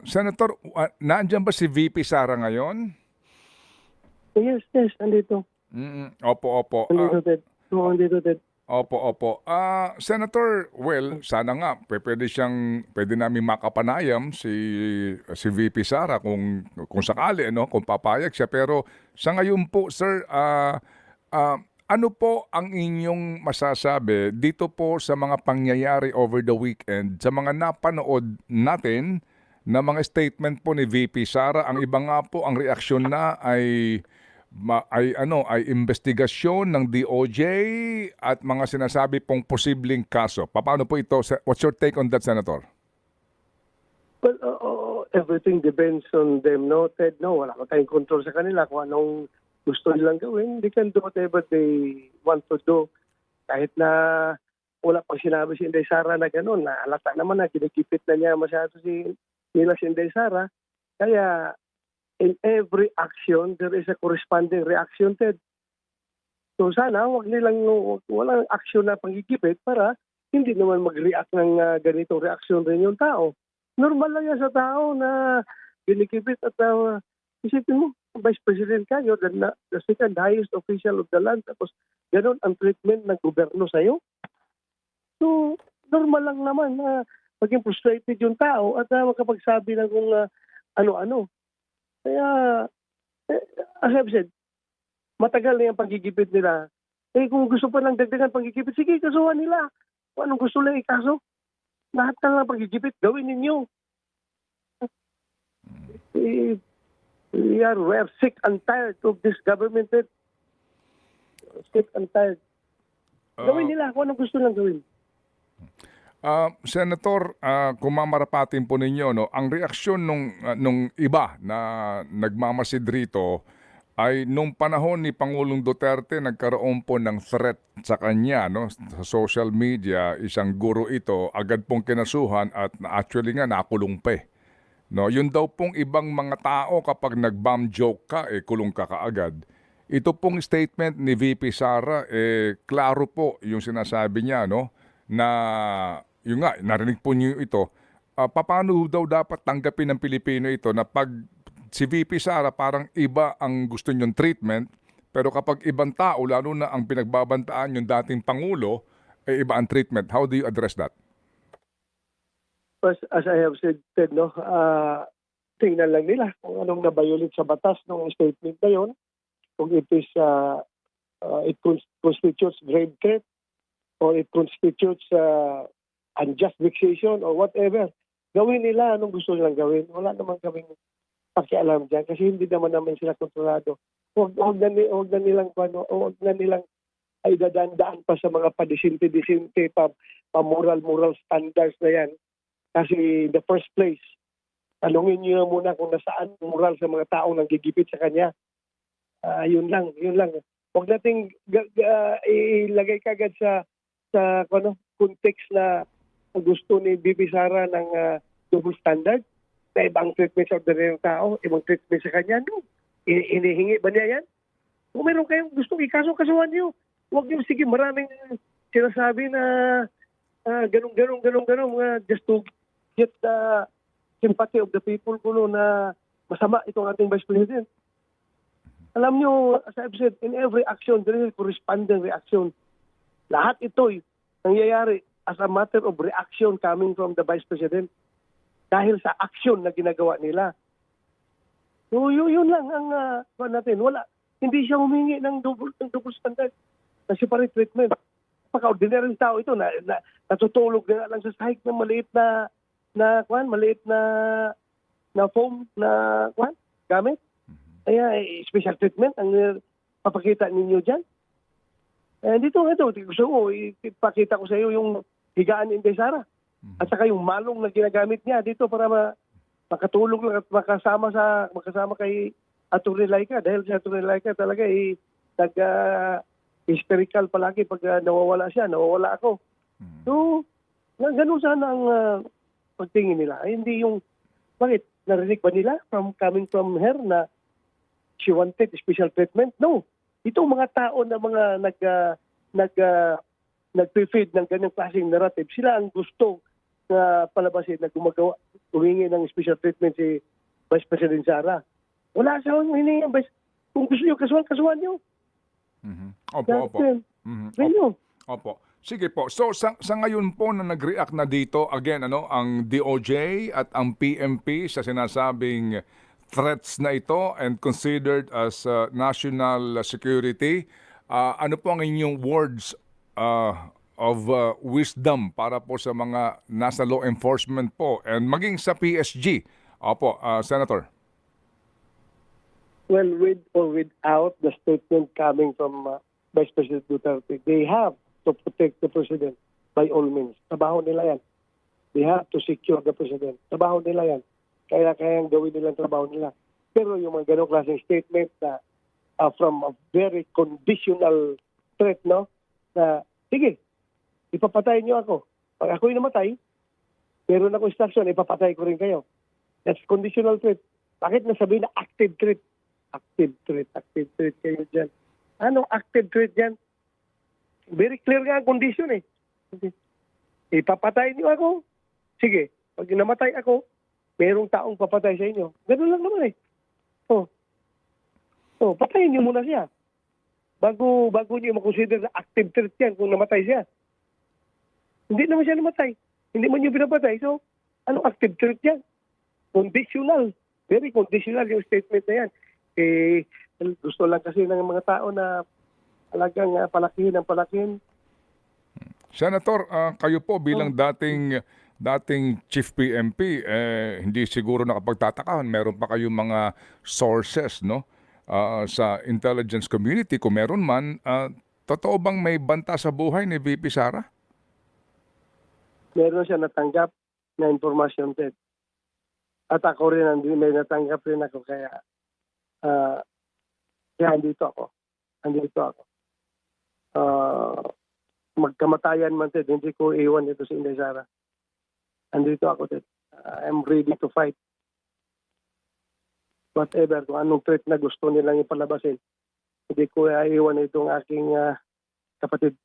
Senator, nandiyan ba si VP Sara ngayon? Yes, yes, andito. Opo, opo. Andito, Ted. Oo, andito, Ted. Opo, opo. Senator, well, sana nga pwede namin makapanayam si VP Sara kung sakali kung papayag siya, pero sa ngayon po, sir, ano po ang inyong masasabi dito po sa mga pangyayari over the weekend, sa mga napanood natin na mga statement po ni VP Sara? Ang iba nga po, ang reaksyon na ay investigasyon ng DOJ at mga sinasabi pong posibleng kaso. Paano po ito? What's your take on that, Senator? Well, everything depends on them, no, Ted? No, wala ko tayong control sa kanila kung anong gusto nilang gawin. They can do whatever they want to do. Kahit na wala pang sinabi si Inday Sara na gano'n, na alata naman na ginigipit na niya masyado si Inday Sara. Kaya, in every action, there is a corresponding reaction, Ted. So sana, walang action na panggigipit para hindi naman mag-react ng ganitong reaction rin yung tao. Normal lang yan sa tao na ginikipit at isipin mo, Vice President ka, you're the second highest official of the land, tapos ganun ang treatment ng gobyerno sa'yo. So, normal lang naman na maging frustrated yung tao at makapagsabi ng kung ano-ano. Kaya, as I've said, matagal na yung pagigipit nila. Kung gusto pa lang dagdagan pagigipit, sige, kasuhan nila. Kung anong gusto lang ikaso, lahat na lang pagigipit, gawin ninyo. We're sick and tired of this government. Sick and tired. Gawin nila kung anong gusto lang gawin. Senator, kung mamarapatin po ninyo, ang reaksyon nung iba na nagmamasid rito ay nung panahon ni Pangulong Duterte, nagkaroon po ng threat sa kanya, sa social media. Isang guro ito, agad pong kinasuhan at actually nga nakulong pa. Yun daw pong ibang mga tao, kapag nag-bomb joke ka, kulong ka kaagad. Ito pong statement ni VP Sara, klaro po yung sinasabi niya, na yung nga, narinig po niyo ito. Paano daw dapat tanggapin ng Pilipino ito na pag si VP Sara parang iba ang gusto niyong treatment, pero kapag ibang tao, lalo na ang pinagbabantaan yung dating Pangulo, iba ang treatment. How do you address that? As I have said, Ted, tingnan lang nila kung anong nabayulit sa batas ng statement na yun. Kung it constitutes grave threat or it constitutes unjust vexation or whatever. Gawin nila anong gusto nilang gawin. Wala naman kaming pakialam dyan kasi hindi naman sila kontrolado. Huwag na nilang ay dadaan pa sa mga padisinti-disinti pa-moral standards na yan. Kasi in the first place, tanungin niyo muna kung nasaan moral sa mga taong nanggigipit sa kanya. Yun lang. Huwag nating ilagay kagad sa context na gusto ni VP Sara ng double standard na ibang treatment sa ordinaryong tao, ibang treatment sa kanya. No. Inihingi ba niya yan? Kung meron kayong gustong ikaso, kasuhan niyo. Huwag niyo, sige, maraming sinasabi na ganun, just to get the sympathy of the people na masama itong ating Vice President. Alam niyo, as I've said, in every action, there is a corresponding reaction. Lahat ito'y nangyayari as a matter of reaction coming from the Vice President dahil sa action na ginagawa nila. So, yun lang ang natin. Hindi siya humingi ng double standard na separate treatment. Pagka-ordinary tao ito na natutulog na lang sa sahig ng maliit na foam na gamit. Kaya special treatment ang papakita ninyo dyan. Ito, gusto ko, ipakita ko sa iyo yung higaan ni Inday Sara. At saka yung malong na ginagamit niya dito para makatulog lang at makasama kay Atty. Laika. Dahil si Atty. Laika talaga hysterical palagi pag nawawala ako. So, ganun sana ang pagtingin nila. Hindi yung, bakit? Narinig ba nila coming from her na she wanted special treatment? No. Ito mga tao na mga nag-feed ng ganyang klaseng narrative, sila ang gusto palabasin na humingi ng special treatment si Vice President Sara. Wala siya hiningi ang Vice. Kung gusto nyo, kasuhan nyo. Mhm. Opo, opo. Yan. Mhm. Yan nyo. Opo. Sige po. So sa ngayon po na nag-react na dito again ang DOJ at ang PNP sa sinasabing threats na ito and considered as national security, ano po ang inyong words of wisdom para po sa mga nasa law enforcement po and maging sa PSG? Opo, Senator. Well, with or without the statement coming from Vice President Duterte, they have to protect the President by all means. Trabaho nila yan. They have to secure the President. Trabaho nila yan. Kayang gawin nilang trabaho nila. Pero yung mga ganong klaseng statement na from a very conditional threat, no? Na, sige, ipapatay niyo ako. Pag ako'y namatay, meron ako instruction, ipapatay ko rin kayo. That's conditional threat. Bakit nasabihin na active threat? Active threat kayo dyan. Anong active threat dyan? Very clear nga ang condition eh. Ipapatay niyo ako. Sige, pag namatay ako, merong taong papatay sa inyo. Ganun lang naman eh. Patayin niyo muna siya. Bago niyo makonsider na active threat yan kung namatay siya. Hindi naman siya namatay. Hindi man niyo pinapatay. So, anong active threat yan? Conditional. Very conditional yung statement na yan. Gusto lang kasi ng mga tao na talagang palakihin. Senator, kayo po bilang dating Chief PNP, hindi siguro nakapagtatakahan. Meron pa kayong mga sources, no? Sa intelligence community, kung meron man, totoo bang may banta sa buhay ni VP Sara? Meron siya natanggap na informasyon, Ted. At ako rin, may natanggap rin ako. Kaya andito ako. Magkamatayan man, Ted, hindi ko iwan dito si Inday Sara. Andito ako, Ted. I'm ready to fight. Whatever, kung anong threat na gusto nilang ipalabasin, hindi ko iwan itong aking kapatid.